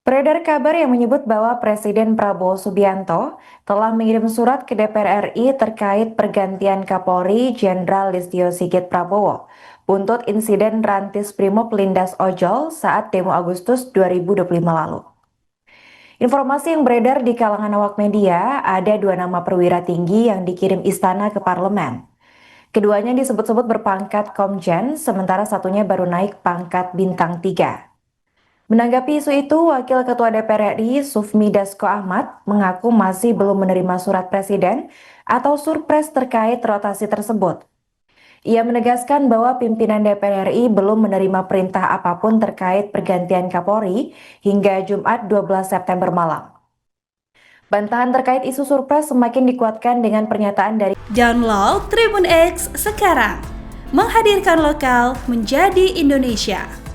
Beredar kabar yang menyebut bahwa Presiden Prabowo Subianto telah mengirim surat ke DPR RI terkait pergantian Kapolri Jenderal Listio Sigit Prabowo buntut insiden Rantis Brimob lindas ojol saat demo Agustus 2025 lalu. Informasi yang beredar di kalangan awak media, ada dua nama perwira tinggi yang dikirim istana ke parlemen. Keduanya disebut-sebut berpangkat Komjen, sementara satunya baru naik pangkat bintang 3. Menanggapi isu itu, Wakil Ketua DPR RI Sufmi Dasko Ahmad mengaku masih belum menerima surat presiden atau surpres terkait rotasi tersebut. Ia menegaskan bahwa pimpinan DPR RI belum menerima perintah apapun terkait pergantian Kapolri hingga Jumat 12 September malam. Bantahan terkait isu surpres semakin dikuatkan dengan pernyataan dari Download Tribun X sekarang, menghadirkan lokal menjadi Indonesia.